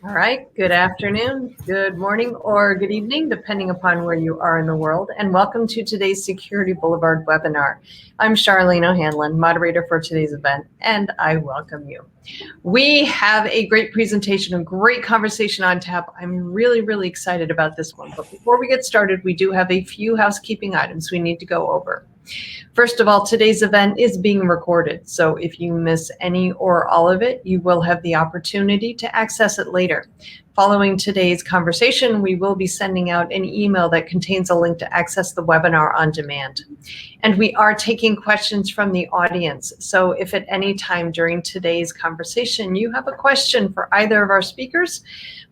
All right, good afternoon, good morning, or good evening, depending upon where you are in the world, and welcome to today's Security Boulevard webinar. I'm Charlene O'Hanlon, moderator for today's event, and I welcome you. We have a great presentation, a great conversation on tap. I'm really excited about this one, but before we get started, we do have a few housekeeping items we need to go over. First of all, today's event is being recorded, so if you miss any or all of it, you will have the opportunity to access it later. Following today's conversation, we will be sending out an email that contains a link to access the webinar on demand. And we are taking questions from the audience, so if at any time during today's conversation you have a question for either of our speakers,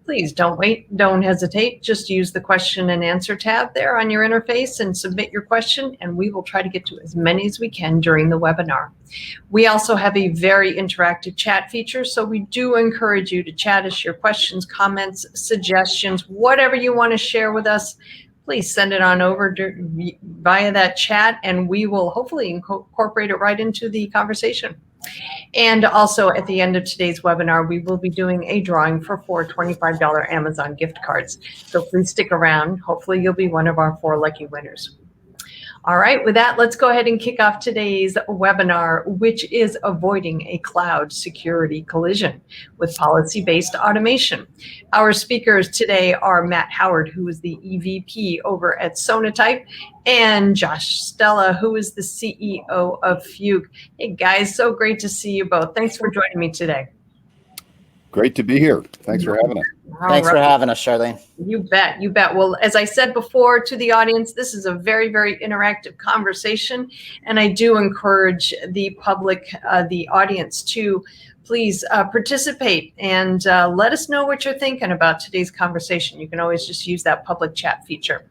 please don't wait, don't hesitate. Just use the question and answer tab there on your interface and submit your question, and we will try to get to as many as we can during the webinar. We also have a very interactive chat feature, so we do encourage you to chat us your questions, comments, suggestions, whatever you want to share with us. Please send it on over via that chat, and we will hopefully incorporate it right into the conversation. And also at the end of today's webinar, we will be doing a drawing for 4 $25 Amazon gift cards. So please stick around. Hopefully you'll be one of our 4 lucky winners. All right, with that, let's go ahead and kick off today's webinar, which is avoiding a cloud security collision with policy-based automation. Our speakers today are Matt Howard, who is the EVP over at Sonatype, and Josh Stella, who is the CEO of Fugue. Hey guys, so great to see you both. Thanks for joining me today. Great to be here. Thanks for having us. Thanks for having us, Charlene. You bet, you bet. Well, as I said before to the audience, this is a very interactive conversation, and I do encourage the public, the audience to please participate and let us know what you're thinking about today's conversation. You can always just use that public chat feature.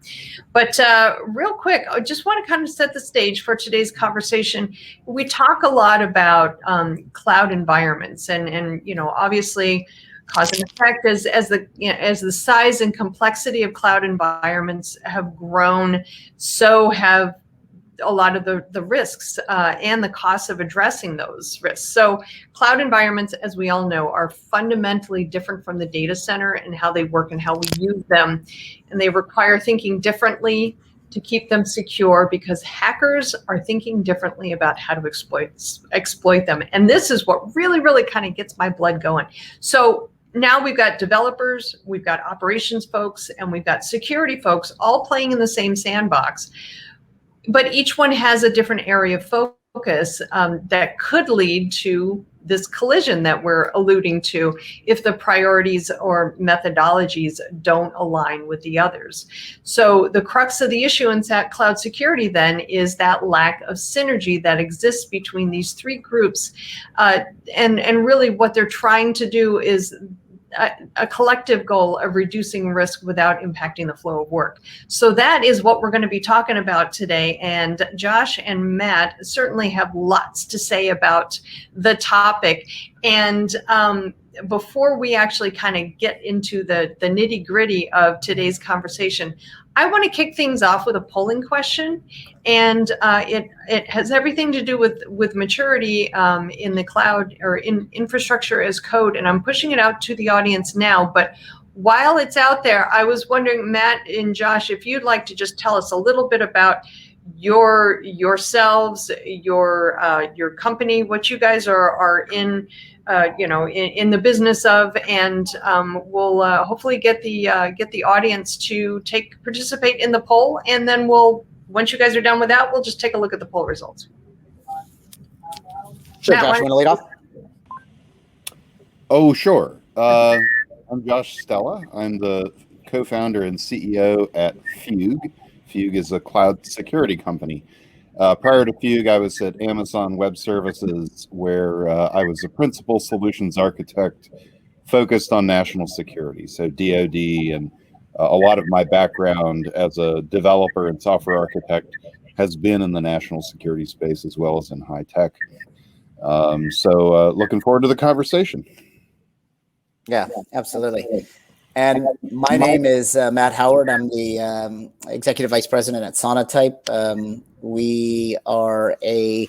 But real quick, I just want to kind of set the stage for today's conversation. We talk a lot about cloud environments, and you know, obviously, cause and effect as the size and complexity of cloud environments have grown, so have a lot of the risks and the costs of addressing those risks. So cloud environments, as we all know, are fundamentally different from the data center and how they work and how we use them. And they require thinking differently to keep them secure, because hackers are thinking differently about how to exploit them. And this is what really kind of gets my blood going. So now we've got developers, we've got operations folks, and we've got security folks all playing in the same sandbox. But each one has a different area of focus that could lead to this collision that we're alluding to if the priorities or methodologies don't align with the others. So the crux of the issue in cloud security then is that lack of synergy that exists between these 3 groups. And really what they're trying to do is a collective goal of reducing risk without impacting the flow of work. So that is what we're going to be talking about today. And Josh and Matt certainly have lots to say about the topic. And before we actually kind of get into the nitty gritty of today's conversation, I want to kick things off with a polling question, and it has everything to do with maturity in the cloud or in infrastructure as code, and I'm pushing it out to the audience now. But while it's out there, I was wondering, Matt and Josh, if you'd like to just tell us a little bit about yourselves, your company, what you guys are in. In the business of, and we'll hopefully get the audience to participate in the poll, and then once you guys are done with that, we'll just take a look at the poll results. Sure, Matt, Josh, you want to lead off? Oh, sure. I'm Josh Stella. I'm the co-founder and CEO at Fugue. Fugue is a cloud security company. Prior to Fugue, I was at Amazon Web Services, where I was a principal solutions architect focused on national security, so DoD, and a lot of my background as a developer and software architect has been in the national security space as well as in high tech. So looking forward to the conversation. Yeah, absolutely. And my name is Matt Howard. I'm the Executive Vice President at Sonatype. We are a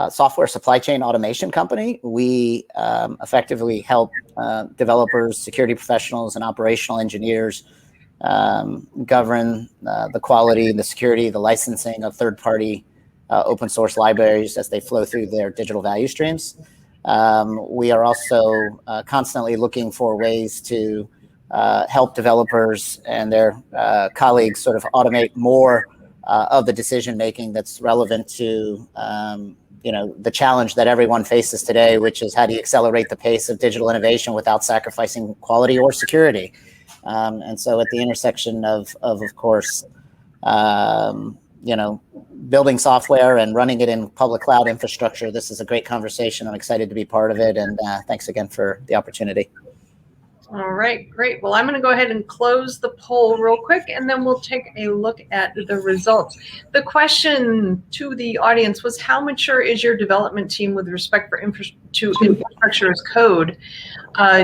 software supply chain automation company. We effectively help developers, security professionals, and operational engineers govern the quality, the security, the licensing of third-party open source libraries as they flow through their digital value streams. We are also constantly looking for ways to help developers and their colleagues sort of automate more of the decision making that's relevant to the challenge that everyone faces today, which is how do you accelerate the pace of digital innovation without sacrificing quality or security? And so at the intersection of course, building software and running it in public cloud infrastructure, this is a great conversation. I'm excited to be part of it. And thanks again for the opportunity. All right, great. Well, I'm going to go ahead and close the poll real quick, and then we'll take a look at the results. The question to the audience was, how mature is your development team with respect to infrastructure as code?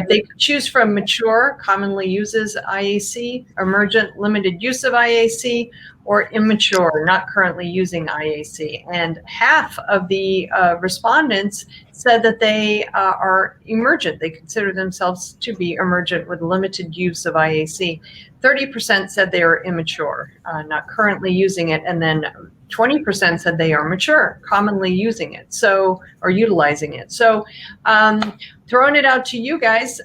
They could choose from mature, commonly uses IAC, emergent, limited use of IAC, or immature, not currently using IAC. And half of the respondents said that they are emergent. They consider themselves to be emergent with limited use of IAC. 30% said they are immature, not currently using it, and then 20% said they are mature, commonly using it, or utilizing it. So throwing it out to you guys,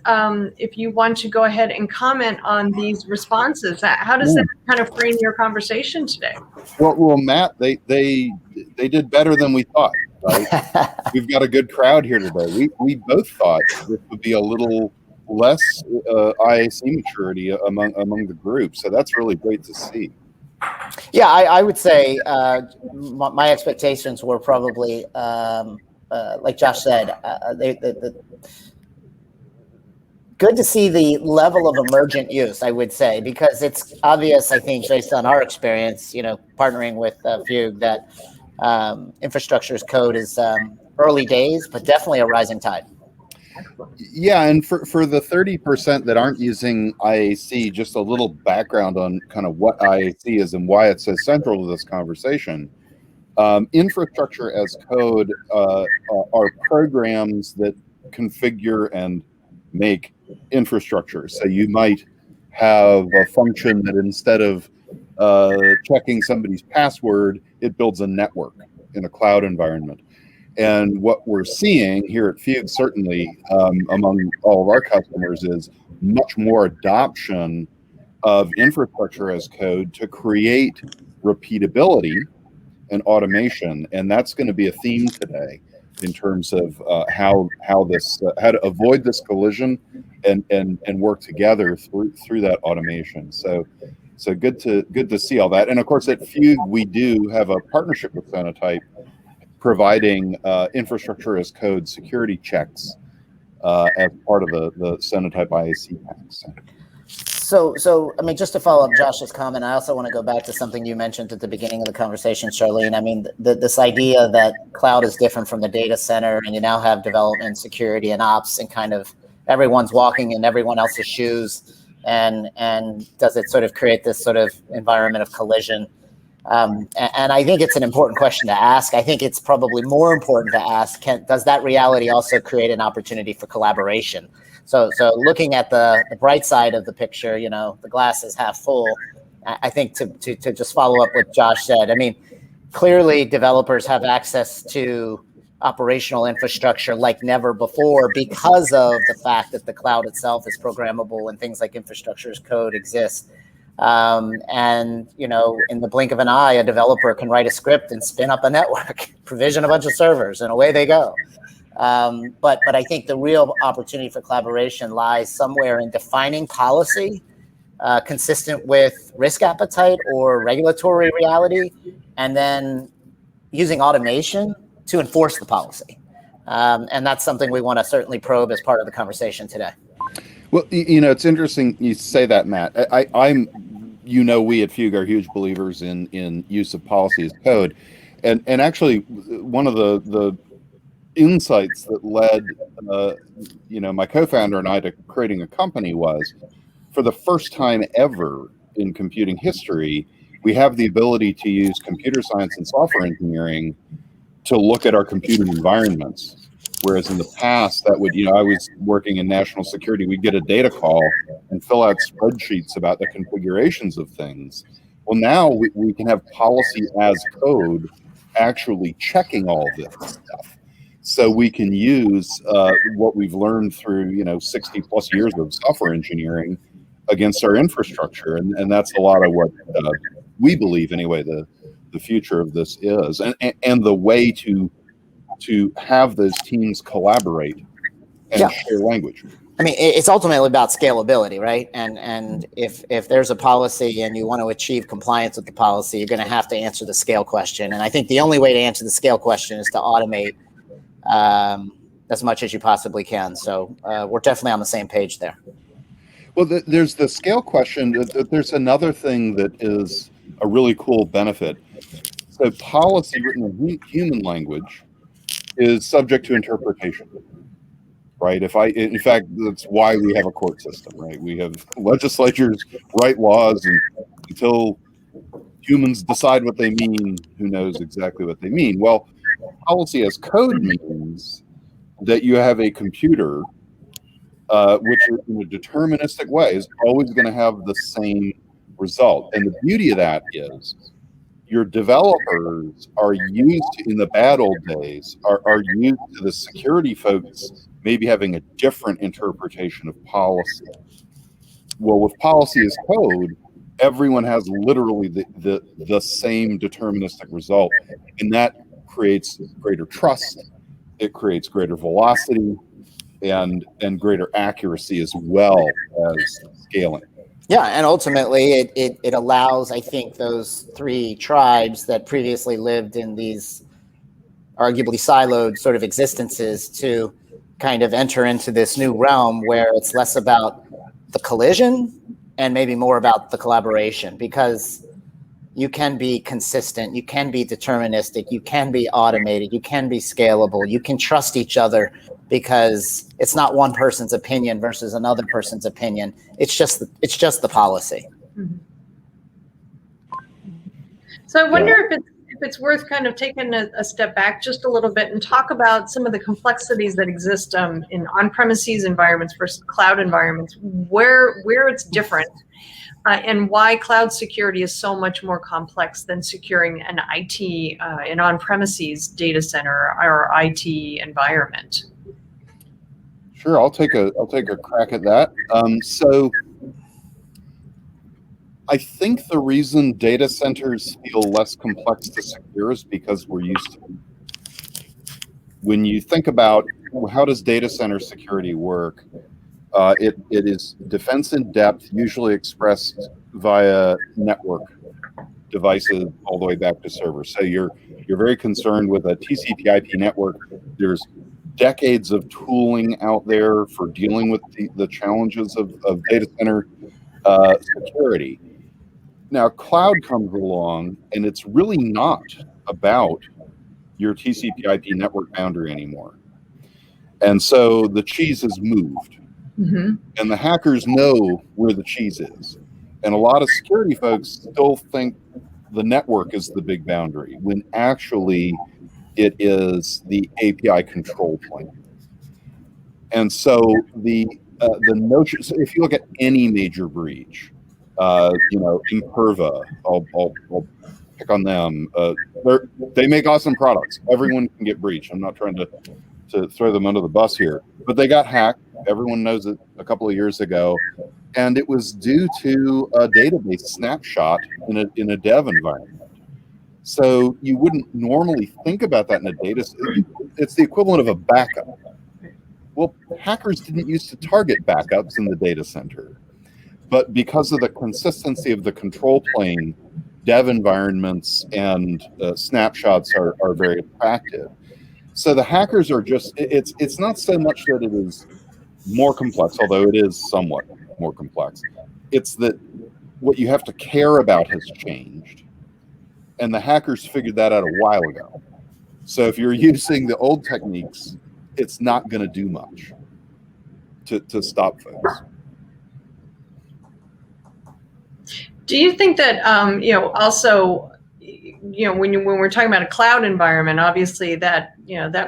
if you want to go ahead and comment on these responses, how does that kind of frame your conversation today? Well, Matt, they did better than we thought. Right? We've got a good crowd here today. We both thought this would be a little less IAC maturity among the group, so that's really great to see. Yeah, I would say my expectations were probably, like Josh said, good to see the level of emergent use, I would say, because it's obvious, I think, based on our experience, partnering with Fugue, that infrastructure as code is early days, but definitely a rising tide. Yeah, and for the 30% that aren't using IAC, just a little background on kind of what IAC is and why it's so central to this conversation. Infrastructure as code are programs that configure and make infrastructure. So you might have a function that instead of checking somebody's password, it builds a network in a cloud environment. And what we're seeing here at Fugue, certainly among all of our customers, is much more adoption of infrastructure as code to create repeatability and automation. And that's going to be a theme today in terms of how to avoid this collision and work together through that automation. So good to see all that. And of course, at Fugue, we do have a partnership with Sonatype, providing infrastructure as code security checks as part of the Sonatype IAC packs. So I mean, just to follow up Josh's comment, I also want to go back to something you mentioned at the beginning of the conversation, Charlene. I mean, this idea that cloud is different from the data center, and you now have development, security, and ops, and kind of everyone's walking in everyone else's shoes, and does it sort of create this sort of environment of collision? And I think it's an important question to ask. I think it's probably more important to ask, does that reality also create an opportunity for collaboration? So looking at the bright side of the picture, the glass is half full. I think to just follow up what Josh said, I mean, clearly developers have access to operational infrastructure like never before because of the fact that the cloud itself is programmable and things like infrastructure as code exist. And, in the blink of an eye, a developer can write a script and spin up a network, provision a bunch of servers, and away they go. But I think the real opportunity for collaboration lies somewhere in defining policy consistent with risk appetite or regulatory reality, and then using automation to enforce the policy. And that's something we want to certainly probe as part of the conversation today. Well, it's interesting you say that, Matt. We at Fugue are huge believers in use of policy as code, and actually one of the insights that led my co-founder and I to creating a company was, for the first time ever in computing history, we have the ability to use computer science and software engineering to look at our computed environments. Whereas in the past, that would, I was working in national security, we'd get a data call and fill out spreadsheets about the configurations of things. Well, now we can have policy as code actually checking all this stuff. So we can use what we've learned through, 60 plus years of software engineering against our infrastructure. And that's a lot of what we believe, anyway, the future of this is. And the way to have those teams collaborate and share language. I mean, it's ultimately about scalability, right? And if there's a policy and you want to achieve compliance with the policy, you're going to have to answer the scale question. And I think the only way to answer the scale question is to automate as much as you possibly can. So we're definitely on the same page there. Well, there's the scale question. There's another thing that is a really cool benefit. So policy written in human language is subject to interpretation, right? In fact, that's why we have a court system, right? We have legislatures write laws, and until humans decide what they mean, who knows exactly what they mean? Well, policy as code means that you have a computer, which in a deterministic way is always going to have the same result. And the beauty of that is your developers are used to, in the bad old days, are used to the security folks maybe having a different interpretation of policy. Well, with policy as code, everyone has literally the same deterministic result, and that creates greater trust. It creates greater velocity and greater accuracy, as well as scaling. Yeah, and ultimately it allows, I think, those three tribes that previously lived in these arguably siloed sort of existences to kind of enter into this new realm where it's less about the collision and maybe more about the collaboration, because you can be consistent, you can be deterministic, you can be automated, you can be scalable, you can trust each other, because it's not one person's opinion versus another person's opinion. It's just the policy. Mm-hmm. So I wonder if it's worth kind of taking a step back just a little bit and talk about some of the complexities that exist in on-premises environments versus cloud environments, where it's different, and why cloud security is so much more complex than securing an an on-premises data center or IT environment. Sure, I'll take a crack at that. So I think the reason data centers feel less complex to secure is because we're used to them. When you think about how does data center security work, it is defense in depth, usually expressed via network devices all the way back to servers. So you're very concerned with a TCP/IP network. There's decades of tooling out there for dealing with the challenges of data center security. Now, cloud comes along, and it's really not about your TCP/IP network boundary anymore. And so the cheese has moved. Mm-hmm. And the hackers know where the cheese is. And a lot of security folks still think the network is the big boundary, when actually it is the API control plane. And so the notion, so if you look at any major breach, Imperva, I'll pick on them. They make awesome products. Everyone can get breached. I'm not trying to throw them under the bus here, but they got hacked. Everyone knows it a couple of years ago, and it was due to a database snapshot in a dev environment. So you wouldn't normally think about that in a data. It's the equivalent of a backup. Well, hackers didn't used to target backups in the data center, but because of the consistency of the control plane, dev environments and snapshots are very attractive. So the hackers are just, it's not so much that it is more complex, although it is somewhat more complex. It's that what you have to care about has changed. And the hackers figured that out a while ago. So if you're using the old techniques, it's not going to do much to stop folks. Do you think that, also when we're talking about a cloud environment, obviously that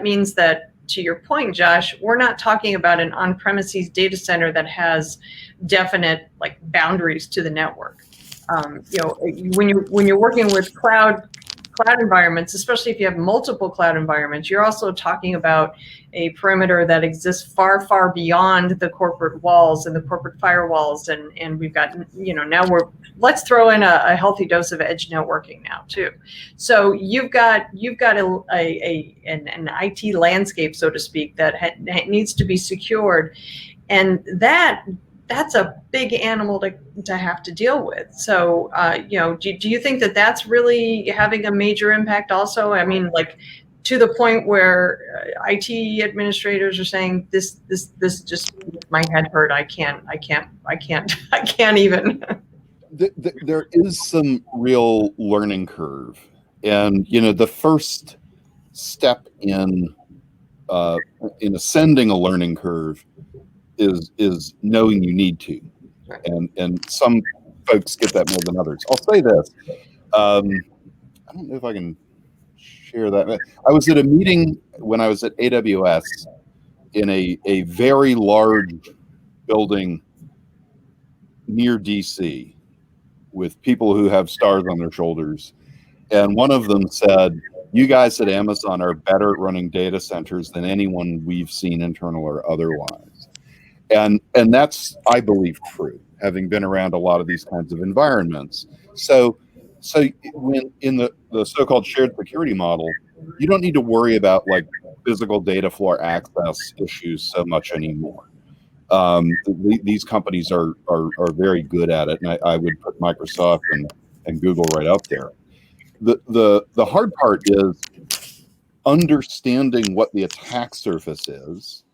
means that, to your point, Josh, we're not talking about an on-premises data center that has definite like boundaries to the network. When you're working with cloud environments, especially if you have multiple cloud environments, you're also talking about a perimeter that exists far, far beyond the corporate walls and the corporate firewalls. And we've got, now let's throw in a healthy dose of edge networking now too. So you've got an IT landscape, so to speak, that needs to be secured. And that's a big animal to have to deal with. So, do you think that that's really having a major impact also? I mean, like to the point where IT administrators are saying this just my head hurt. I can't even. There is some real learning curve, and the first step in ascending a learning curve is knowing you need to, and some folks get that more than others. I'll say this: I don't know if I can share that. I was at a meeting when I was at AWS in a very large building near DC with people who have stars on their shoulders, and one of them said, "You guys at Amazon are better at running data centers than anyone we've seen, internal or otherwise." And that's, I believe, true, having been around a lot of these kinds of environments. So when in the so-called shared security model, you don't need to worry about like physical data floor access issues so much anymore. These companies are very good at it, and I would put Microsoft and Google right up there. The hard part is understanding what the attack surface is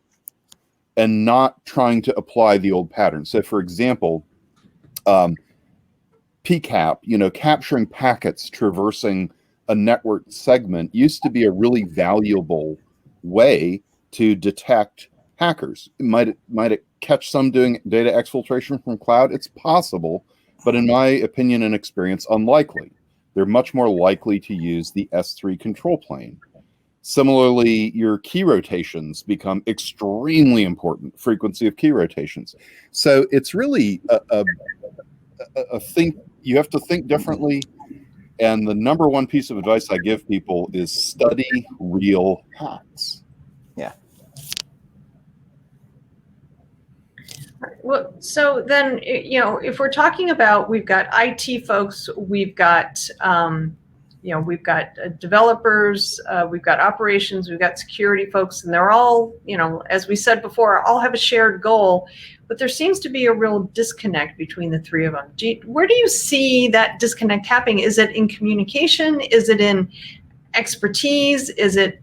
and not trying to apply the old pattern. So, for example, PCAP, capturing packets traversing a network segment used to be a really valuable way to detect hackers. Might it catch some doing data exfiltration from cloud? It's possible, but in my opinion and experience, unlikely. They're much more likely to use the S3 control plane. Similarly, your key rotations become extremely important, frequency of key rotations. So it's really a think, you have to think differently. And the number one piece of advice I give people is study real hacks. Yeah. Well, so then, if we're talking about, we've got IT folks, we've got, we've got developers, we've got operations, we've got security folks, and they're all, as we said before, all have a shared goal, but there seems to be a real disconnect between the three of them. Where do you see that disconnect happening? Is it in communication? Is it in expertise? Is it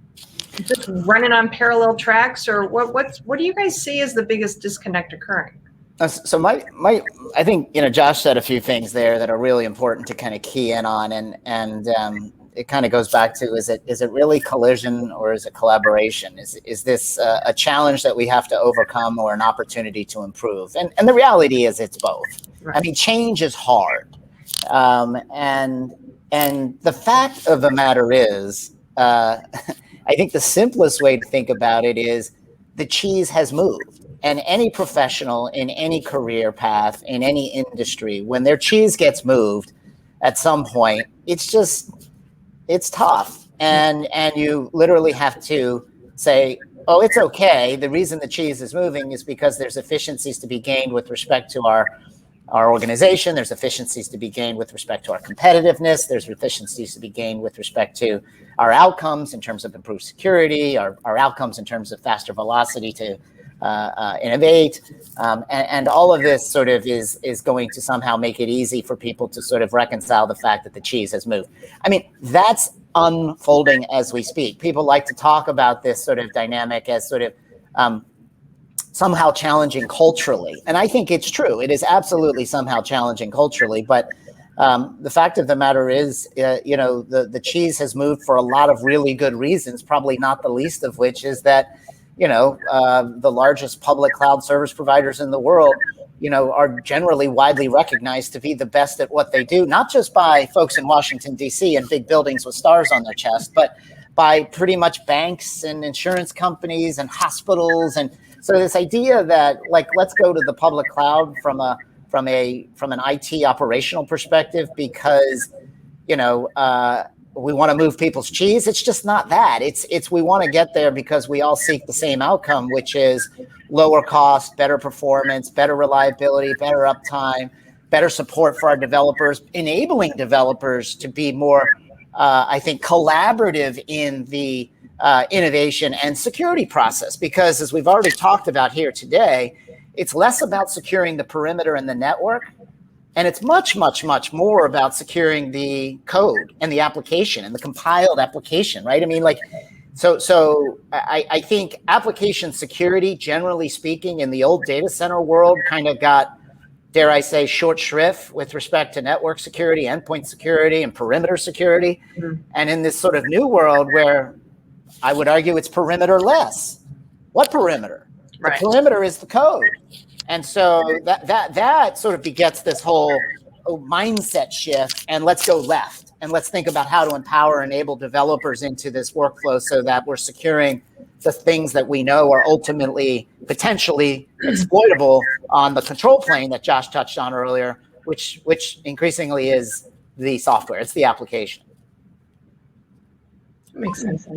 just running on parallel tracks, or what do you guys see as the biggest disconnect occurring? So I think Josh said a few things there that are really important to kind of key in on, and it kind of goes back to is it really collision or is it collaboration? Is this a challenge that we have to overcome or an opportunity to improve? And the reality is it's both. Right. I mean, change is hard, and the fact of the matter is, I think the simplest way to think about it is the cheese has moved. And any professional in any career path, in any industry, when their cheese gets moved at some point, it's tough. And you literally have to say, oh, it's okay. The reason the cheese is moving is because there's efficiencies to be gained with respect to our organization. There's efficiencies to be gained with respect to our competitiveness. There's efficiencies to be gained with respect to our outcomes in terms of improved security, our outcomes in terms of faster velocity to innovate, and all of this sort of is going to somehow make it easy for people to sort of reconcile the fact that the cheese has moved. I mean, that's unfolding as we speak. People like to talk about this sort of dynamic as sort of somehow challenging culturally, and I think it's true. It is absolutely somehow challenging culturally, but the fact of the matter is, the cheese has moved for a lot of really good reasons, probably not the least of which is that the largest public cloud service providers in the world, are generally widely recognized to be the best at what they do, not just by folks in Washington, D.C. and big buildings with stars on their chest, but by pretty much banks and insurance companies and hospitals. And so this idea that, like, let's go to the public cloud from an IT operational perspective because, we want to move people's cheese. It's just not that. It's we want to get there because we all seek the same outcome, which is lower cost, better performance, better reliability, better uptime, better support for our developers, enabling developers to be more, I think, collaborative in the innovation and security process. Because as we've already talked about here today, it's less about securing the perimeter and the network. And it's much, much, much more about securing the code and the application and the compiled application, right? I mean, so I think application security, generally speaking, in the old data center world kind of got, dare I say, short shrift with respect to network security, endpoint security, and perimeter security. Mm-hmm. And in this sort of new world where I would argue it's perimeter less. What perimeter? Right. The perimeter is the code. And so that sort of begets this whole mindset shift, and let's go left and let's think about how to empower and enable developers into this workflow so that we're securing the things that we know are ultimately potentially exploitable on the control plane that Josh touched on earlier, which increasingly is the software, it's the application. Makes sense.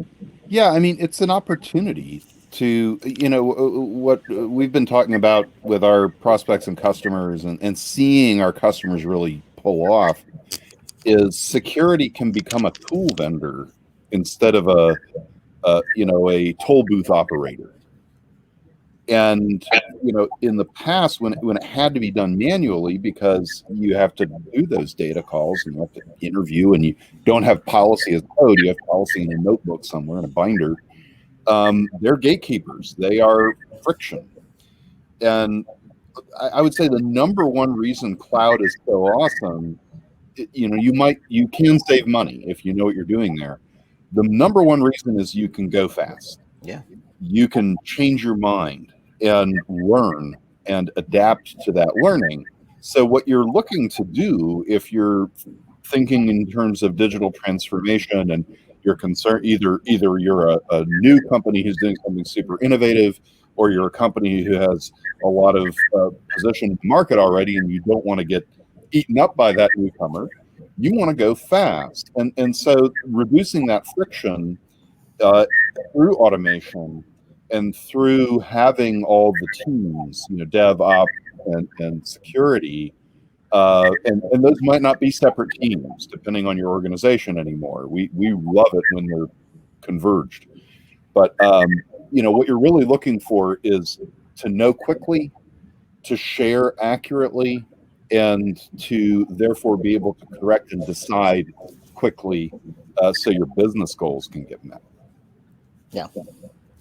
Yeah, I mean, it's an opportunity to, what we've been talking about with our prospects and customers and seeing our customers really pull off is security can become a tool vendor instead of a toll booth operator. And, in the past when it had to be done manually because you have to do those data calls and you have to interview and you don't have policy as code, you have policy in a notebook somewhere in a binder. They're gatekeepers. They are friction. And I would say the number one reason cloud is so awesome, you can save money if you know what you're doing there. The number one reason is you can go fast. Yeah. You can change your mind and learn and adapt to that learning. So what you're looking to do if you're thinking in terms of digital transformation and you're concerned, either you're a new company who's doing something super innovative, or you're a company who has a lot of position in the market already, and you don't want to get eaten up by that newcomer. You want to go fast, and so reducing that friction through automation and through having all the teams, dev, op, and security. And those might not be separate teams depending on your organization anymore. We love it when they're converged. But, what you're really looking for is to know quickly, to share accurately, and to therefore be able to correct and decide quickly so your business goals can get met. Yeah.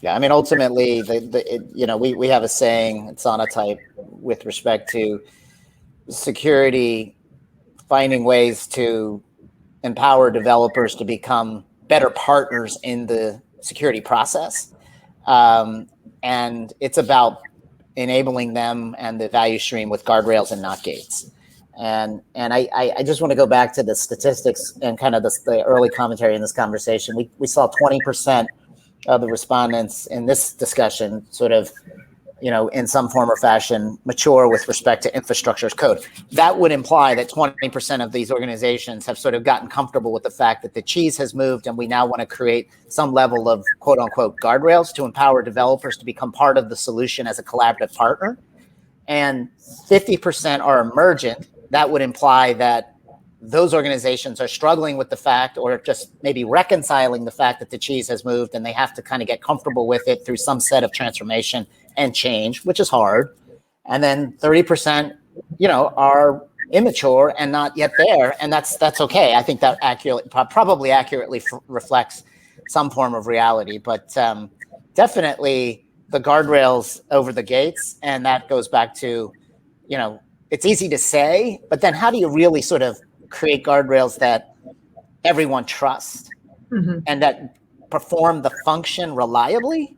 Yeah. I mean, ultimately, we have a saying at Sonatype with respect to security, finding ways to empower developers to become better partners in the security process. And it's about enabling them and the value stream with guardrails and not gates. And I just want to go back to the statistics and kind of the early commentary in this conversation. We saw 20% of the respondents in this discussion sort of, in some form or fashion, mature with respect to infrastructure as code. That would imply that 20% of these organizations have sort of gotten comfortable with the fact that the cheese has moved, and we now want to create some level of quote unquote guardrails to empower developers to become part of the solution as a collaborative partner. And 50% are emergent. That would imply that those organizations are struggling with the fact, or just maybe reconciling the fact that the cheese has moved, and they have to kind of get comfortable with it through some set of transformation and change, which is hard. And then 30%, are immature and not yet there. And that's okay. I think that probably accurately reflects some form of reality, but definitely the guardrails over the gates. And that goes back to, it's easy to say, but then how do you really sort of create guardrails that everyone trusts and that perform the function reliably?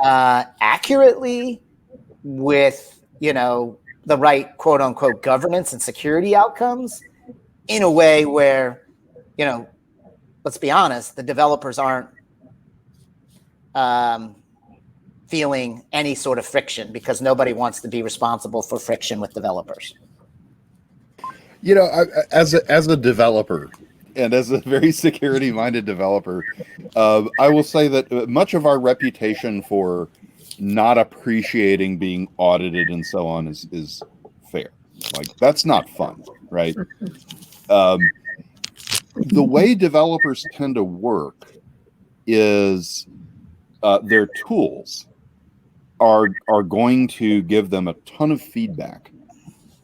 accurately with, the right quote unquote governance and security outcomes in a way where, let's be honest, the developers aren't feeling any sort of friction, because nobody wants to be responsible for friction with developers. As a developer, and as a very security-minded developer, I will say that much of our reputation for not appreciating being audited and so on is fair. Like, that's not fun, right? The way developers tend to work is their tools are going to give them a ton of feedback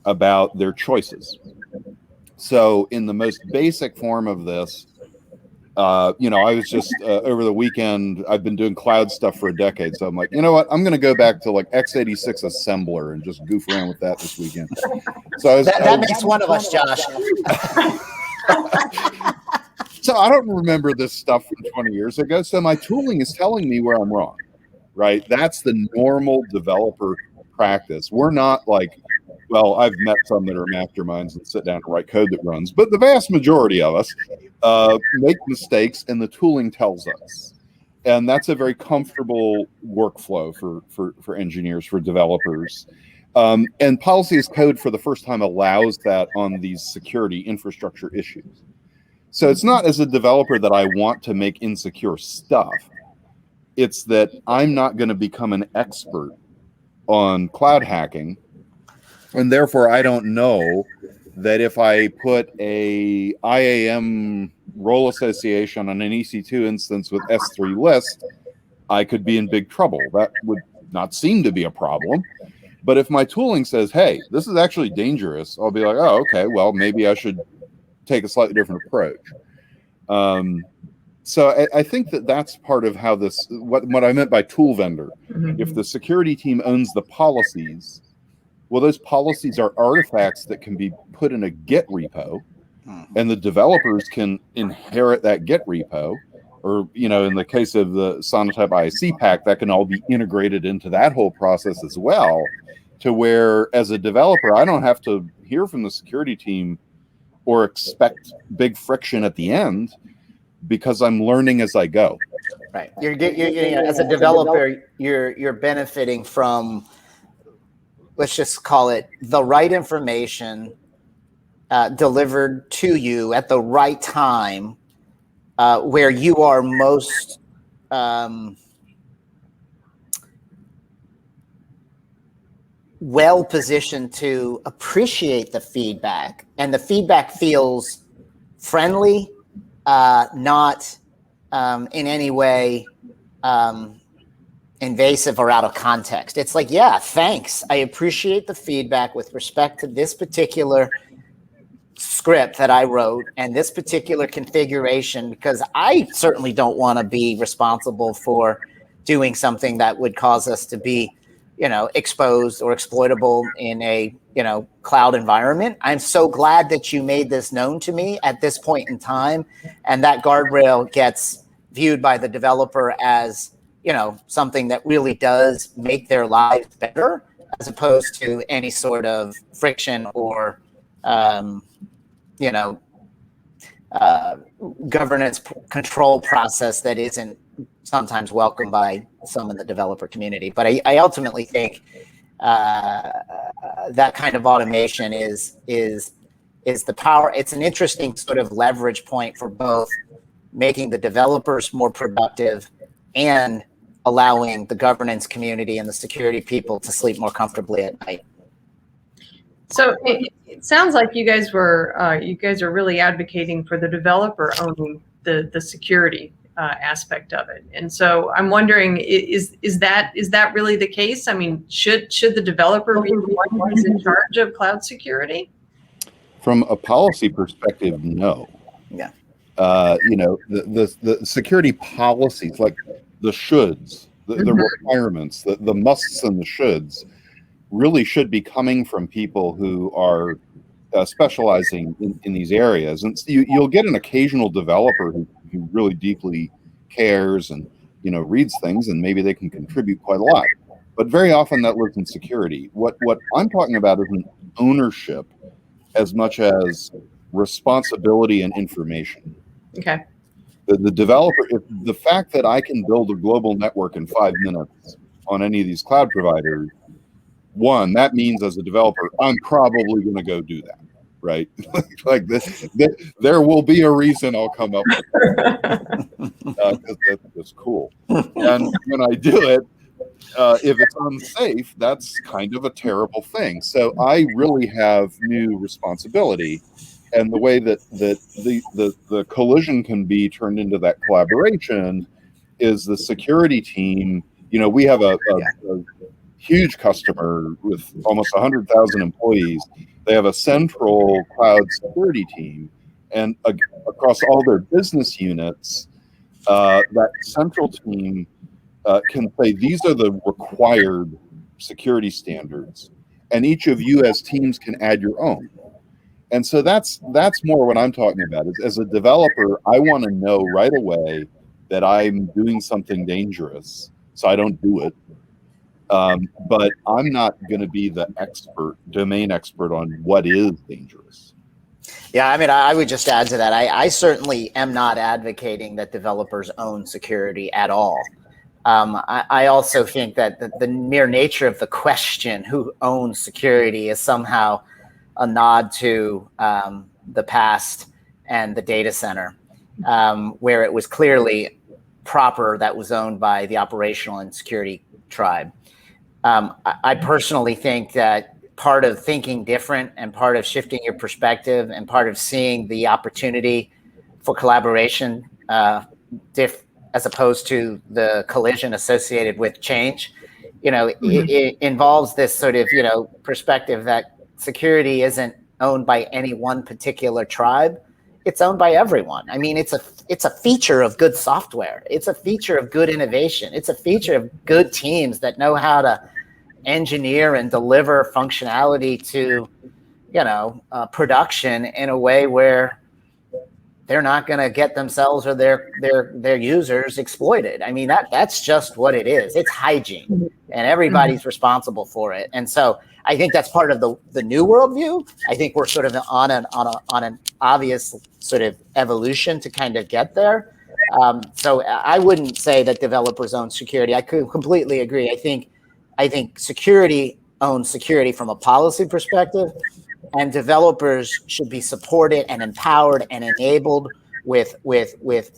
about their choices. So in the most basic form of this, I was just over the weekend, I've been doing cloud stuff for a decade. So I'm like, you know what? I'm going to go back to like x86 assembler and just goof around with that this weekend. So that makes one of us, Josh. So I don't remember this stuff from 20 years ago. So my tooling is telling me where I'm wrong, right? That's the normal developer practice. We're not like, well, I've met some that are masterminds and sit down and write code that runs, but the vast majority of us make mistakes, and the tooling tells us. And that's a very comfortable workflow for engineers, for developers. And policy as code for the first time allows that on these security infrastructure issues. So it's not as a developer that I want to make insecure stuff. It's that I'm not going to become an expert on cloud hacking. And therefore, I don't know that if I put a IAM role association on an EC2 instance with S3 list, I could be in big trouble. That would not seem to be a problem. But if my tooling says, hey, this is actually dangerous, I'll be like, oh, okay, well, maybe I should take a slightly different approach. So I think that's part of how this, what I meant by tool vendor. Mm-hmm. If the security team owns the policies, well, those policies are artifacts that can be put in a Git repo, and the developers can inherit that Git repo, or, in the case of the Sonatype ISC pack, that can all be integrated into that whole process as well, to where, as a developer, I don't have to hear from the security team or expect big friction at the end, because I'm learning as I go. Right. You're as a developer, you're benefiting from, let's just call it, the right information delivered to you at the right time, where you are most well positioned to appreciate the feedback, and the feedback feels friendly, not in any way invasive or out of context. It's like, yeah, thanks. I appreciate the feedback with respect to this particular script that I wrote and this particular configuration, because I certainly don't want to be responsible for doing something that would cause us to be, exposed or exploitable in a, cloud environment. I'm so glad that you made this known to me at this point in time. And that guardrail gets viewed by the developer as, something that really does make their lives better, as opposed to any sort of friction or, governance control process that isn't sometimes welcomed by some in the developer community. But I ultimately think that kind of automation is the power. It's an interesting sort of leverage point for both making the developers more productive and allowing the governance community and the security people to sleep more comfortably at night. So it sounds like you guys are really advocating for the developer owning the security aspect of it. And so I'm wondering, is that really the case? I mean, should the developer be the one who's in charge of cloud security? From a policy perspective, no. Yeah. The security policies, like the shoulds, the requirements, the musts and the shoulds, really should be coming from people who are specializing in these areas. And you'll get an occasional developer who really deeply cares and reads things, and maybe they can contribute quite a lot. But very often that lives in security. What I'm talking about isn't ownership as much as responsibility and information. Okay. The developer, if the fact that I can build a global network in 5 minutes on any of these cloud providers, one, that means as a developer, I'm probably going to go do that, right? Like this, there will be a reason I'll come up with it, because that's just cool. And when I do it, if it's unsafe, that's kind of a terrible thing. So I really have new responsibility. And the way that the collision can be turned into that collaboration is the security team. We have a huge customer with almost 100,000 employees. They have a central cloud security team, and across all their business units, that central team can say, these are the required security standards, and each of you as teams can add your own. And so that's more what I'm talking about. Is as a developer, I want to know right away that I'm doing something dangerous, so I don't do it. But I'm not going to be the domain expert on what is dangerous. Yeah, I mean, I would just add to that. I certainly am not advocating that developers own security at all. I also think that the mere nature of the question, who owns security, is somehow a nod to the past and the data center, where it was clearly proper that was owned by the operational and security tribe. I personally think that part of thinking different and part of shifting your perspective and part of seeing the opportunity for collaboration as opposed to the collision associated with change, it involves this sort of, perspective that security isn't owned by any one particular tribe. It's owned by everyone. I mean, it's a feature of good software. It's a feature of good innovation. It's a feature of good teams that know how to engineer and deliver functionality to, production in a way where they're not going to get themselves or their users exploited. I mean, that's just what it is. It's hygiene, and everybody's responsible for it. And so I think that's part of the new worldview. I think we're sort of on an obvious sort of evolution to kind of get there. So I wouldn't say that developers own security. I could completely agree. I think security owns security from a policy perspective, and developers should be supported and empowered and enabled with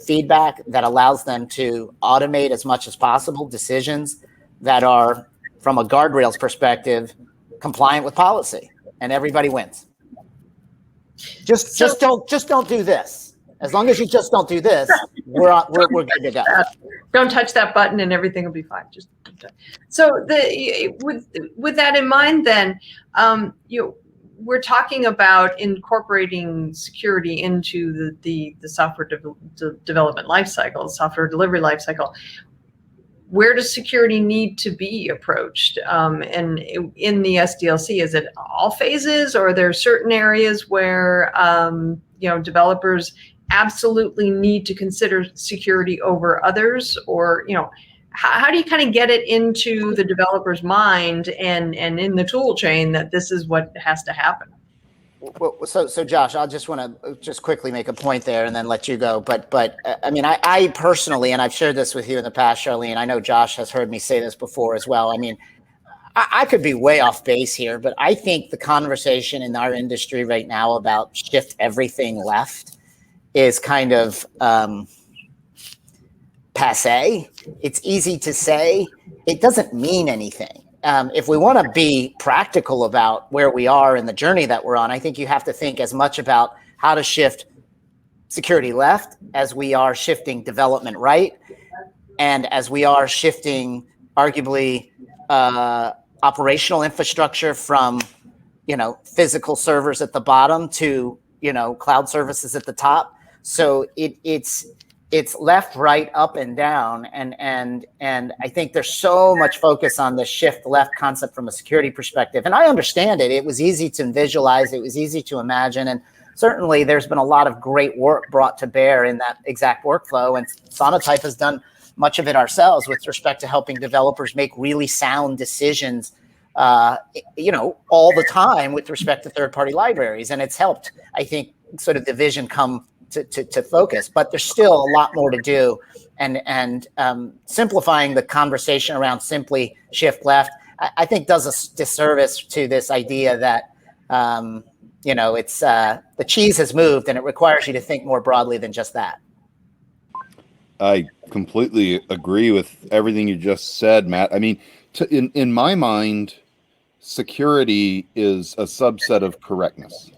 feedback that allows them to automate as much as possible decisions that are, from a guardrails perspective, compliant with policy, and everybody wins. Just don't do this. As long as you just don't do this, we're good to go. Don't touch that button, and everything will be fine. Just so with that in mind, then we're talking about incorporating security into the software development lifecycle, software delivery lifecycle. Where does security need to be approached? And in the SDLC, is it all phases, or are there certain areas where developers absolutely need to consider security over others? Or how do you kind of get it into the developer's mind and in the tool chain that this is what has to happen? Well, so Josh, I just want to just quickly make a point there and then let you go. But I mean, I personally, and I've shared this with you in the past, Charlene, I know Josh has heard me say this before as well. I mean, I could be way off base here, but I think the conversation in our industry right now about shift everything left is kind of passé. It's easy to say. It doesn't mean anything. If we want to be practical about where we are in the journey that we're on, I think you have to think as much about how to shift security left as we are shifting development right, and as we are shifting arguably operational infrastructure from physical servers at the bottom to cloud services at the top. So it's left, right, up, and down, and I think there's so much focus on the shift left concept from a security perspective, and I understand it. It was easy to visualize, it was easy to imagine, and certainly there's been a lot of great work brought to bear in that exact workflow, and Sonatype has done much of it ourselves with respect to helping developers make really sound decisions, all the time with respect to third-party libraries. And it's helped, I think, sort of the vision come to focus. But there's still a lot more to do. And simplifying the conversation around simply shift left, I think does a disservice to this idea that, it's the cheese has moved and it requires you to think more broadly than just that. I completely agree with everything you just said, Matt. I mean, in my mind, security is a subset of correctness.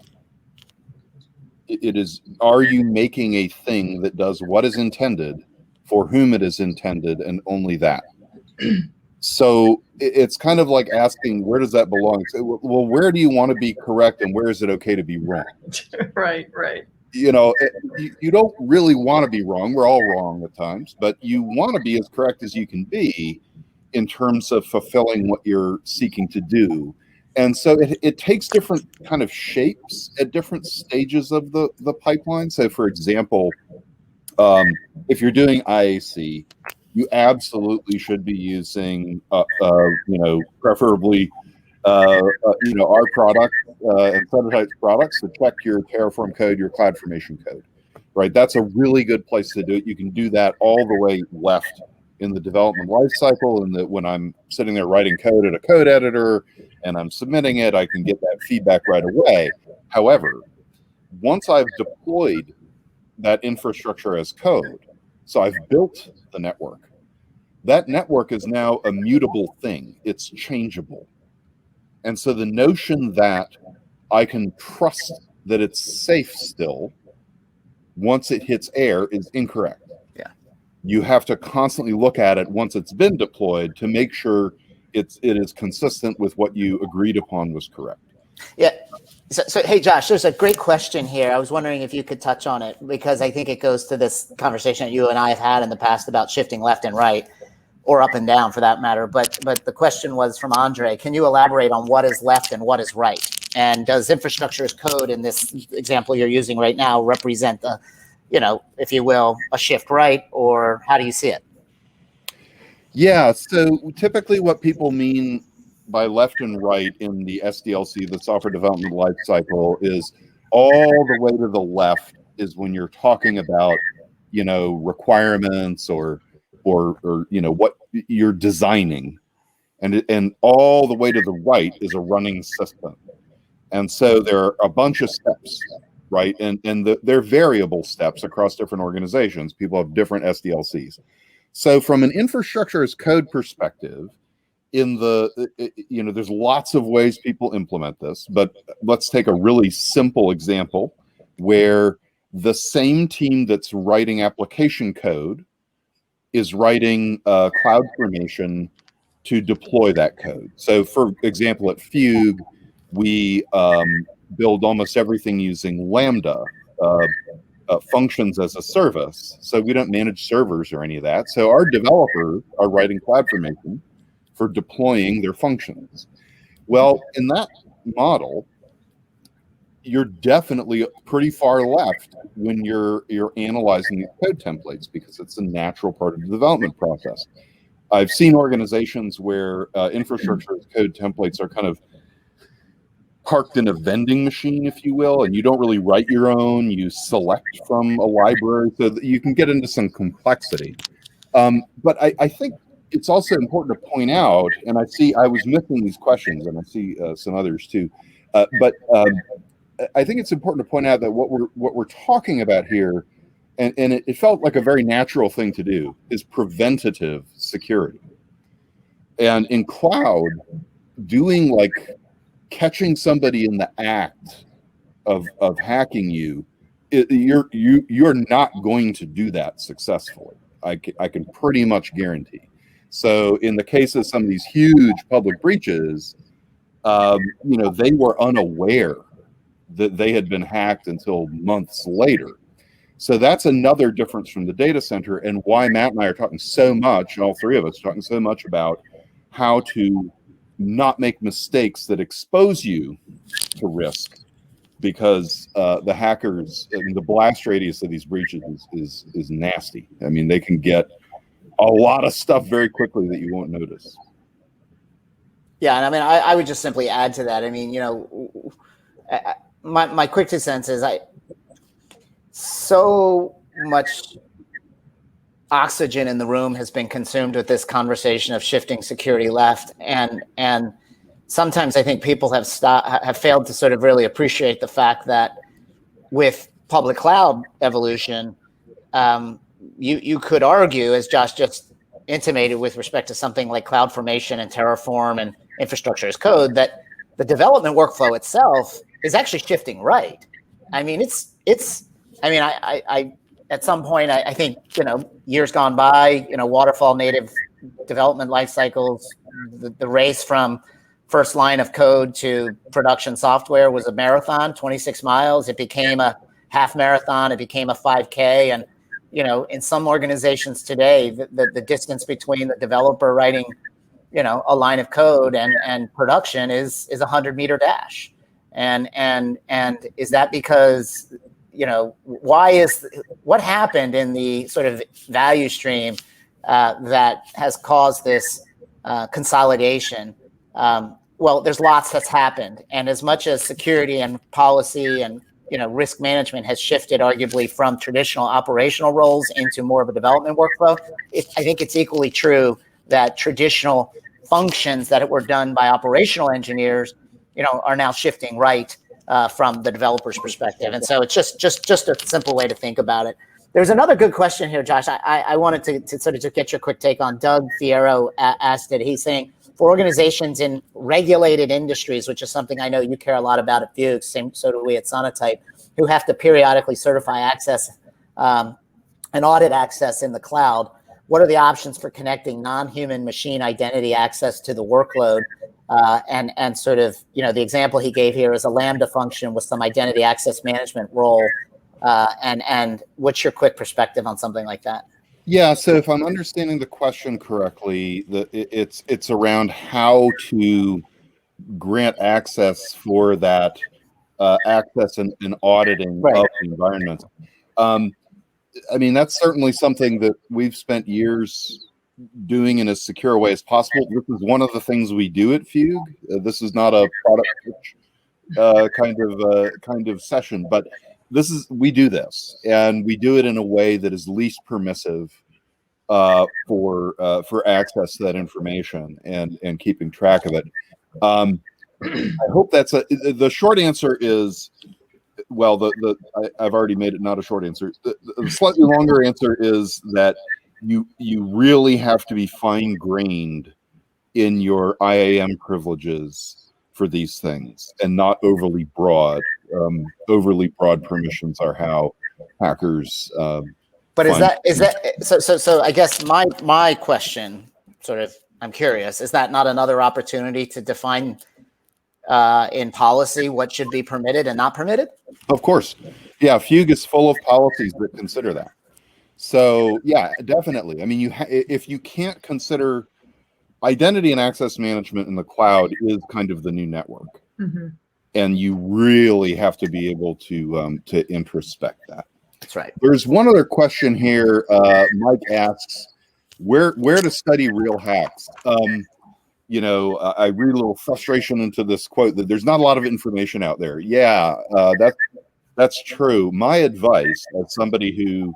It is, are you making a thing that does what is intended, for whom it is intended, and only that? So it's kind of like asking, where does that belong? So, well, where do you want to be correct and where is it okay to be wrong? Right. You don't really want to be wrong. We're all wrong at times, but you want to be as correct as you can be in terms of fulfilling what you're seeking to do. And so it takes different kind of shapes at different stages of the pipeline. So for example, if you're doing IAC, you absolutely should be using, preferably, our product and Sonatype's products to check your Terraform code, your CloudFormation code, right? That's a really good place to do it. You can do that all the way left in the development lifecycle, and that when I'm sitting there writing code at a code editor and I'm submitting it, I can get that feedback right away. However, once I've deployed that infrastructure as code, so I've built the network, that network is now a mutable thing. It's changeable. And so the notion that I can trust that it's safe still once it hits air is incorrect. Yeah. You have to constantly look at it once it's been deployed to make sure it is consistent with what you agreed upon was correct. Yeah. So, hey, Josh, there's a great question here. I was wondering if you could touch on it, because I think it goes to this conversation that you and I have had in the past about shifting left and right, or up and down for that matter. But the question was from Andre. Can you elaborate on what is left and what is right? And does infrastructure as code in this example you're using right now represent the, if you will, a shift right, or how do you see it? Yeah, so typically what people mean by left and right in the SDLC, the software development lifecycle, is all the way to the left is when you're talking about, requirements or what you're designing, and all the way to the right is a running system. And so there are a bunch of steps, right? And they're variable steps across different organizations. People have different SDLCs. So from an infrastructure as code perspective, there's lots of ways people implement this, but let's take a really simple example where the same team that's writing application code is writing CloudFormation to deploy that code. So for example, at Fugue, we build almost everything using Lambda, functions as a service. So we don't manage servers or any of that. So our developers are writing CloudFormation for deploying their functions. Well, in that model, you're definitely pretty far left when you're analyzing these code templates, because it's a natural part of the development process. I've seen organizations where infrastructure as code templates are kind of parked in a vending machine, if you will, and you don't really write your own. You select from a library, so that you can get into some complexity. But I think it's also important to point out, and I was missing these questions, and I see some others too. But I think it's important to point out that what we're talking about here, and it felt like a very natural thing to do, is preventative security. And in cloud, doing like catching somebody in the act of hacking you, you're not going to do that successfully. I can pretty much guarantee. So in the case of some of these huge public breaches, they were unaware that they had been hacked until months later. So that's another difference from the data center, and why Matt and I are talking so much, all three of us are talking so much about how to not make mistakes that expose you to risk, because the hackers, the blast radius of these breaches is nasty. I mean, they can get a lot of stuff very quickly that you won't notice. Yeah, and I mean, I would just simply add to that. I mean, my quick 2 cents is so much oxygen in the room has been consumed with this conversation of shifting security left, and sometimes I think people have failed to sort of really appreciate the fact that with public cloud evolution, you could argue, as Josh just intimated with respect to something like CloudFormation and Terraform and infrastructure as code, that the development workflow itself is actually shifting right. I mean, I at some point, I think, years gone by, waterfall native development life cycles, the race from first line of code to production software was a marathon, 26 miles. It became a half marathon. It became a 5K. And, in some organizations today, the distance between the developer writing, a line of code and production is a 100-meter dash. And is that because, what happened in the sort of value stream that has caused this consolidation? Well, there's lots that's happened. And as much as security and policy and risk management has shifted arguably from traditional operational roles into more of a development workflow, I think it's equally true that traditional functions that were done by operational engineers, are now shifting right from the developer's perspective. And so it's just a simple way to think about it. There's another good question here, Josh. I wanted to sort of just get your quick take on. Doug Fierro asked it. He's saying, for organizations in regulated industries, which is something I know you care a lot about at Fugue, so do we at Sonatype, who have to periodically certify access and audit access in the cloud, what are the options for connecting non-human machine identity access to the workload? And sort of, the example he gave here is a Lambda function with some identity access management role. And what's your quick perspective on something like that? Yeah, so if I'm understanding the question correctly, it's around how to grant access for that access and auditing Right. of the environment. I mean, that's certainly something that we've spent years doing in as secure a way as possible. This is one of the things we do at Fugue. This is not a product pitch kind of session, but we do this, and we do it in a way that is least permissive for access to that information and keeping track of it. I hope that's the short answer is, well, I've already made it not a short answer. The slightly longer answer is that you really have to be fine-grained in your IAM privileges for these things and not overly broad. Overly broad permissions are how hackers. But is that so? I guess my question, sort of, I'm curious, is that not another opportunity to define in policy what should be permitted and not permitted? Of course, yeah. Fugue is full of policies that consider that. So yeah, definitely. I mean, if you can't consider identity and access management in the cloud is kind of the new network, and you really have to be able to introspect that. That's right. There's one other question here. Mike asks, where to study real hacks? I read a little frustration into this quote that there's not a lot of information out there. Yeah, that's true. My advice as somebody who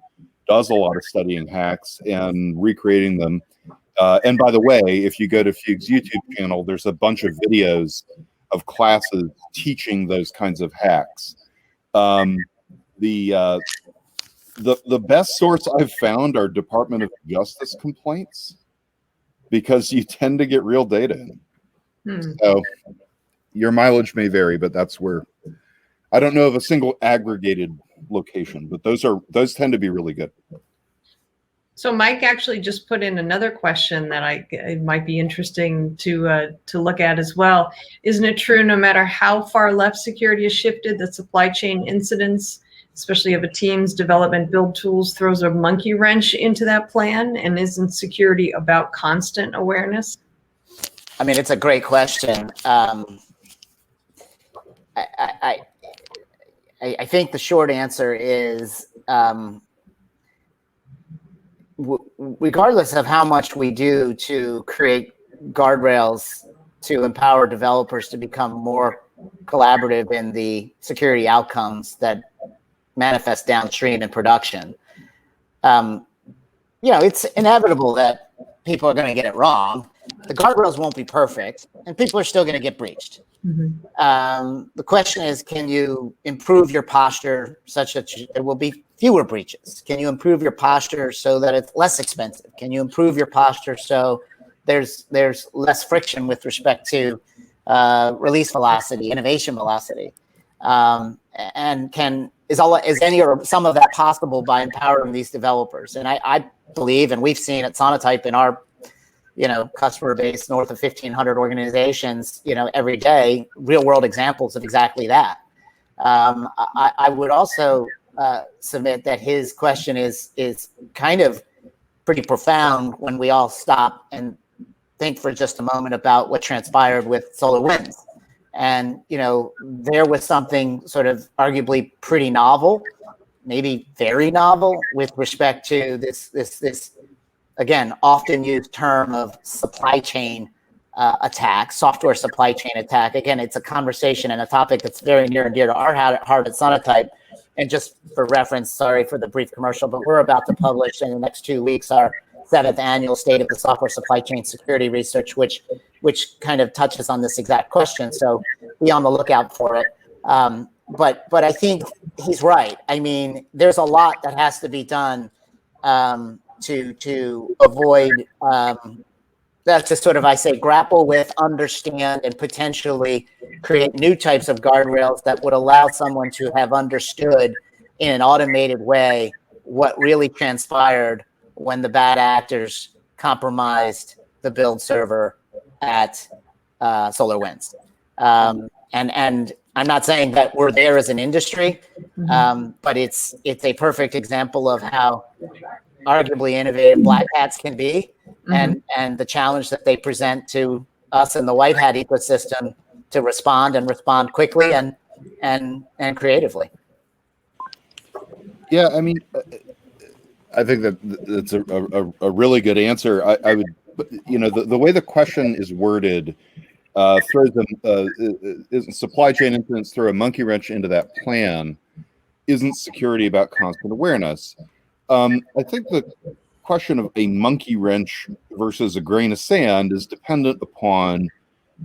does a lot of studying hacks and recreating them, and by the way, if you go to Fugue's YouTube channel, there's a bunch of videos of classes teaching those kinds of hacks. The best source I've found are Department of Justice complaints, because you tend to get real data. So your mileage may vary, but that's where I don't know of a single aggregated location, but those tend to be really good. So Mike actually just put in another question that it might be interesting to look at as well. Isn't it true, no matter how far left security has shifted, that supply chain incidents, especially of a team's development build tools, throws a monkey wrench into that plan? And isn't security about constant awareness? I mean, it's a great question. I think the short answer is regardless of how much we do to create guardrails to empower developers to become more collaborative in the security outcomes that manifest downstream in production, it's inevitable that people are going to get it wrong. The guardrails won't be perfect, and people are still going to get breached. The question is, can you improve your posture such that there will be fewer breaches? Can you improve your posture so that it's less expensive? Can you improve your posture so there's less friction with respect to release velocity, innovation velocity? And is any or some of that possible by empowering these developers? And I believe, and we've seen at Sonatype in our customer base, north of 1,500 organizations, every day, real world examples of exactly that. I would also submit that his question is kind of pretty profound when we all stop and think for just a moment about what transpired with SolarWinds. And, there was something sort of arguably pretty novel, maybe very novel, with respect to this again, often used term of supply chain attack, software supply chain attack. Again, it's a conversation and a topic that's very near and dear to our heart at Sonatype. And just for reference, sorry for the brief commercial, but we're about to publish in the next 2 weeks our 7th annual State of the Software Supply Chain Security Research, which kind of touches on this exact question. So be on the lookout for it. But I think he's right. I mean, there's a lot that has to be done to avoid that's just sort of, I say, grapple with, understand, and potentially create new types of guardrails that would allow someone to have understood in an automated way what really transpired when the bad actors compromised the build server at SolarWinds. And I'm not saying that we're there as an industry, but it's a perfect example of how arguably innovative black hats can be, and the challenge that they present to us in the white hat ecosystem to respond quickly and creatively. Yeah, I mean, I think that's a really good answer. I would, the way the question is worded throws supply chain incidents throw a monkey wrench into that plan. Isn't security about constant awareness? I think the question of a monkey wrench versus a grain of sand is dependent upon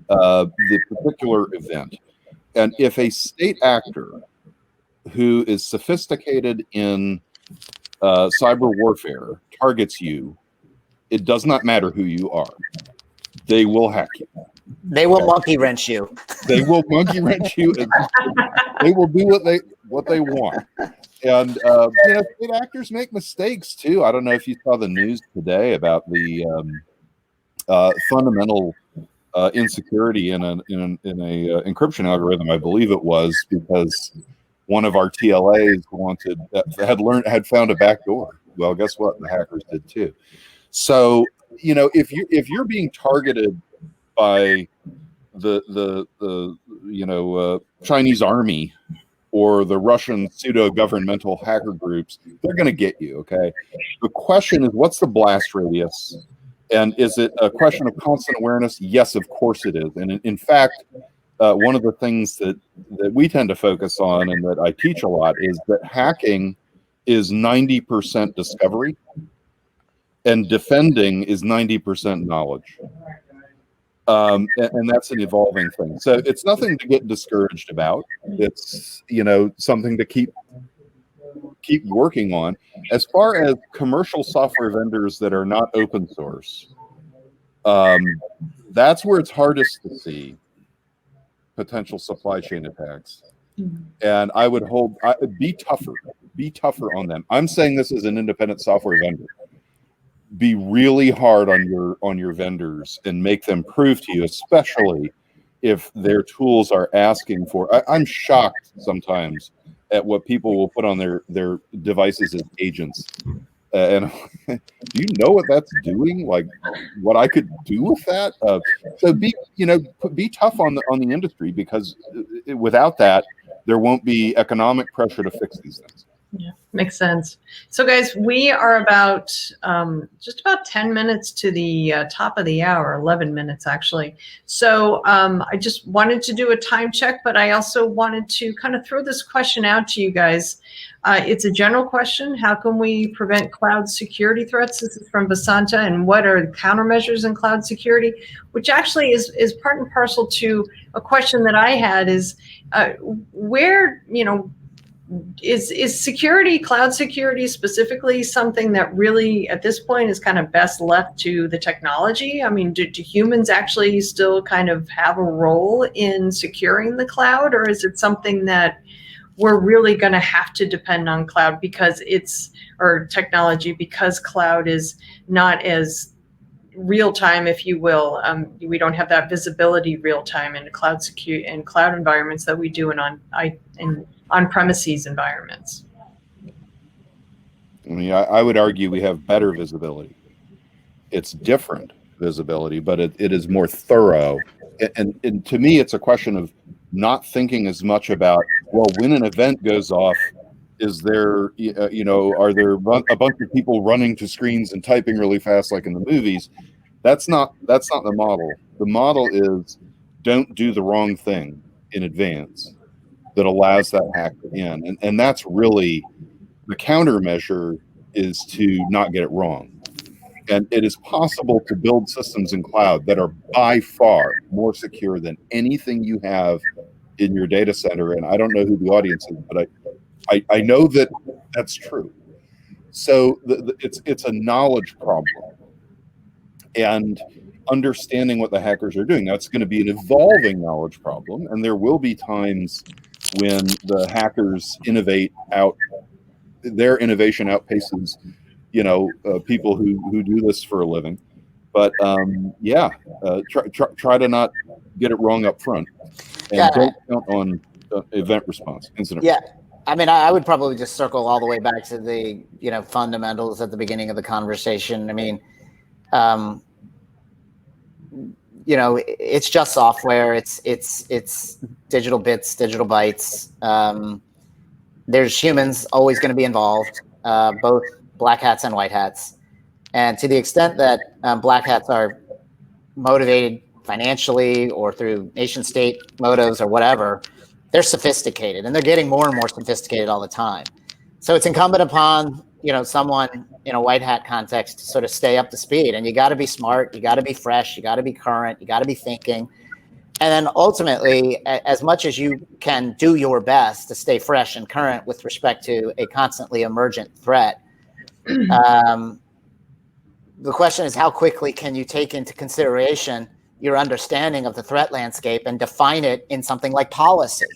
the particular event. And if a state actor who is sophisticated in cyber warfare targets you, it does not matter who you are. They will hack you. They will monkey wrench you. They will monkey wrench you. And they will do what they want. And state actors make mistakes too. I don't know if you saw the news today about the fundamental insecurity in an encryption algorithm. I believe it was because one of our TLAs had found a backdoor. Well, guess what? The hackers did too. So if you're being targeted by the Chinese army or the Russian pseudo-governmental hacker groups, they're going to get you, okay? The question is, what's the blast radius? And is it a question of constant awareness? Yes, of course it is. And in fact, one of the things that we tend to focus on and that I teach a lot is that hacking is 90% discovery and defending is 90% knowledge. And that's an evolving thing. So it's nothing to get discouraged about. It's, something to keep working on. As far as commercial software vendors that are not open source, that's where it's hardest to see potential supply chain attacks. And I would be tougher on them. I'm saying this as an independent software vendor. Be really hard on your vendors and make them prove to you, especially if their tools are asking for. I'm shocked sometimes at what people will put on their devices as agents. And do you know what that's doing? Like what I could do with that? So be tough on the industry, because without that, there won't be economic pressure to fix these things. Yeah, makes sense. So guys, we are about just about 10 minutes to the top of the hour, 11 minutes actually. So I just wanted to do a time check, but I also wanted to kind of throw this question out to you guys. It's a general question. How can we prevent cloud security threats? This is from Basanta. And what are the countermeasures in cloud security? Which actually is part and parcel to a question that I had is where, is security, cloud security specifically, something that really at this point is kind of best left to the technology? I mean, do humans actually still kind of have a role in securing the cloud, or is it something that we're really going to have to depend on cloud because or technology, because cloud is not as real time, if you will? We don't have that visibility real time in cloud security and cloud environments that we do in on-premises environments. I mean, I would argue we have better visibility. It's different visibility, but it is more thorough. And to me, it's a question of not thinking as much about, well, when an event goes off, is there, are there a bunch of people running to screens and typing really fast like in the movies? That's not the model. The model is don't do the wrong thing in advance that allows that hacker in. And that's really the countermeasure, is to not get it wrong. And it is possible to build systems in cloud that are by far more secure than anything you have in your data center. And I don't know who the audience is, but I know that that's true. So it's a knowledge problem and understanding what the hackers are doing. Now, it's going to be an evolving knowledge problem, and there will be times when the hackers their innovation outpaces, people who do this for a living. But try to not get it wrong up front, and don't count on event response, incident response. I mean, I would probably just circle all the way back to the fundamentals at the beginning of the conversation. I mean, it's just software. It's digital bits, digital bytes. There's humans always going to be involved, both black hats and white hats. And to the extent that black hats are motivated financially or through nation state motives or whatever, they're sophisticated, and they're getting more and more sophisticated all the time. So it's incumbent upon someone in a white hat context to sort of stay up to speed. And you got to be smart, you got to be fresh, you got to be current, you got to be thinking. And then ultimately, as much as you can do your best to stay fresh and current with respect to a constantly emergent threat, the question is, how quickly can you take into consideration your understanding of the threat landscape and define it in something like policy?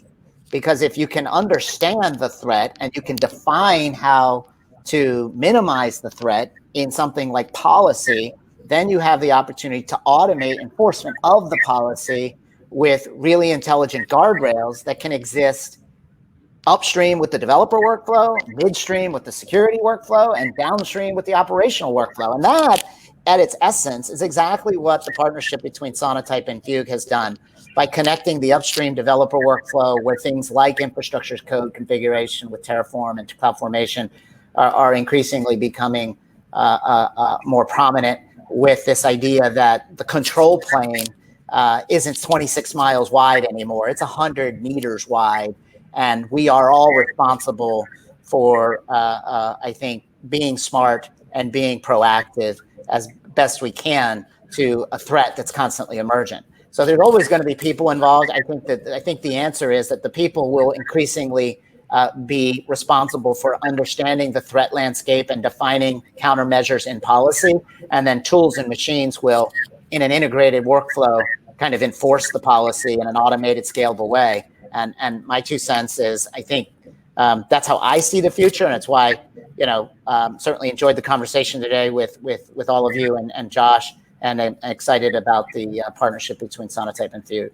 Because if you can understand the threat and you can define how to minimize the threat in something like policy, then you have the opportunity to automate enforcement of the policy with really intelligent guardrails that can exist upstream with the developer workflow, midstream with the security workflow, and downstream with the operational workflow. And that, at its essence, is exactly what the partnership between Sonatype and Fugue has done by connecting the upstream developer workflow, where things like infrastructure as code configuration with Terraform and CloudFormation are increasingly becoming more prominent, with this idea that the control plane isn't 26 miles wide anymore. It's 100 meters wide. And we are all responsible for, I think, being smart and being proactive as best we can to a threat that's constantly emergent. So there's always going to be people involved. I think the answer is that the people will increasingly be responsible for understanding the threat landscape and defining countermeasures in policy, and then tools and machines will, in an integrated workflow, kind of enforce the policy in an automated, scalable way. And my 2 cents is, I think that's how I see the future, and it's why certainly enjoyed the conversation today with all of you and Josh, and I'm excited about the partnership between Sonatype and Fugue.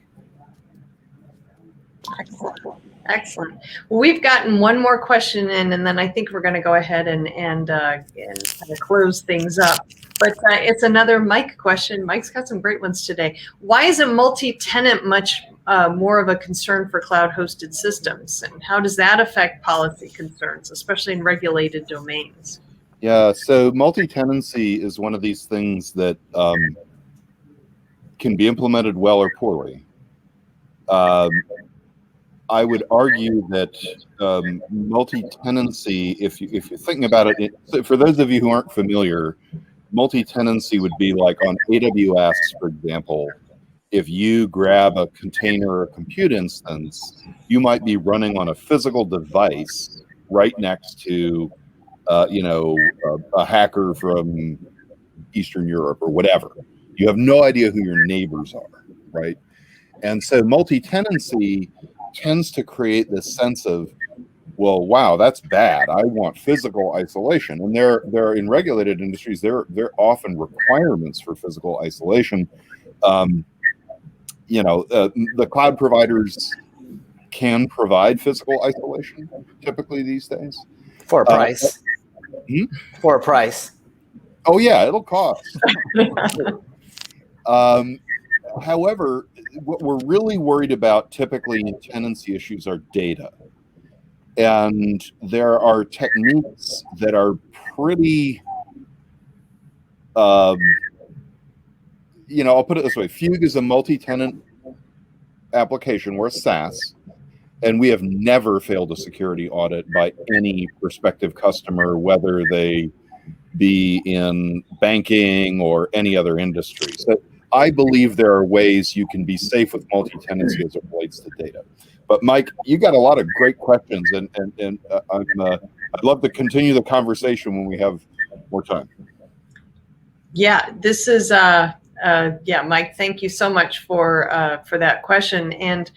Excellent. Well, we've gotten one more question in, and then I think we're going to go ahead and kind of close things up. But it's another Mike question. Mike's got some great ones today. Why is a multi-tenant much more of a concern for cloud-hosted systems? And how does that affect policy concerns, especially in regulated domains? Yeah, so multi-tenancy is one of these things that can be implemented well or poorly. I would argue that multi-tenancy, if you're thinking about it, so for those of you who aren't familiar, multi-tenancy would be like on AWS, for example. If you grab a container or a compute instance, you might be running on a physical device right next to, a hacker from Eastern Europe or whatever. You have no idea who your neighbors are, right? And so multi-tenancy tends to create this sense of, well, wow, that's bad. I want physical isolation. And there in regulated industries, there are often requirements for physical isolation. The cloud providers can provide physical isolation typically these days. For a price. For a price. Oh, yeah, it'll cost. However, what we're really worried about typically in tenancy issues are data. And there are techniques that are pretty, I'll put it this way. Fugue is a multi-tenant application. We're a SaaS, and we have never failed a security audit by any prospective customer, whether they be in banking or any other industry. So I believe there are ways you can be safe with multi-tenancy as it relates to data. But Mike, you got a lot of great questions, and I'd love to continue the conversation when we have more time. Yeah, this is Mike, thank you so much for that question. And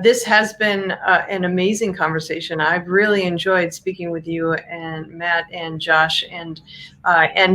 this has been an amazing conversation. I've really enjoyed speaking with you and Matt and Josh and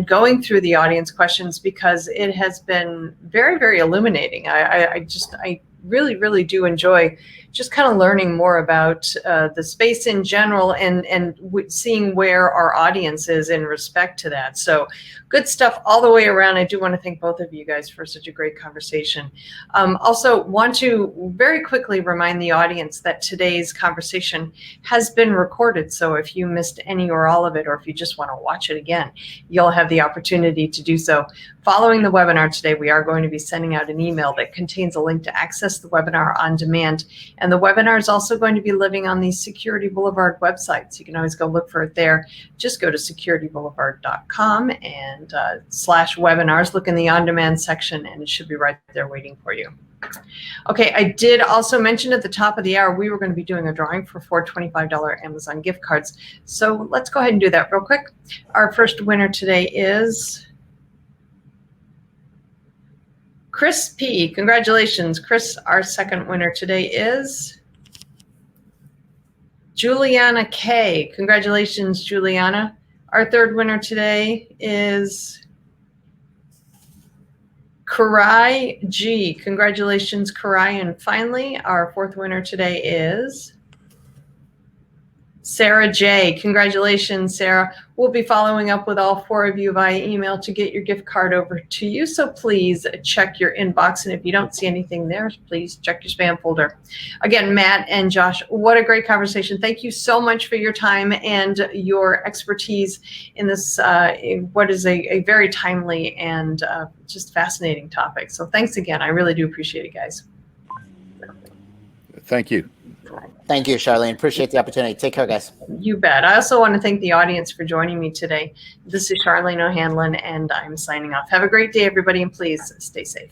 going through the audience questions, because it has been very, very illuminating. I really, really do enjoy just kind of learning more about the space in general and seeing where our audience is in respect to that. So good stuff all the way around. I do want to thank both of you guys for such a great conversation. Also want to very quickly remind the audience that today's conversation has been recorded. So if you missed any or all of it, or if you just want to watch it again, you'll have the opportunity to do so. Following the webinar today, we are going to be sending out an email that contains a link to access the webinar on demand. And the webinar is also going to be living on the Security Boulevard website. So you can always go look for it there. Just go to securityboulevard.com and /webinars, look in the on-demand section, and it should be right there waiting for you. Okay, I did also mention at the top of the hour, we were going to be doing a drawing for 4 $25 Amazon gift cards. So let's go ahead and do that real quick. Our first winner today is Chris P. Congratulations, Chris. Our second winner today is Juliana K. Congratulations, Juliana. Our third winner today is Karai G. Congratulations, Karai. And finally, our fourth winner today is Sarah J. Congratulations, Sarah. We'll be following up with all 4 of you via email to get your gift card over to you. So please check your inbox. And if you don't see anything there, please check your spam folder. Again, Matt and Josh, what a great conversation. Thank you so much for your time and your expertise in this, what is a very timely and just fascinating topic. So thanks again. I really do appreciate it, guys. Thank you. Thank you, Charlene. Appreciate the opportunity. Take care, guys. You bet. I also want to thank the audience for joining me today. This is Charlene O'Hanlon, and I'm signing off. Have a great day, everybody, and please stay safe.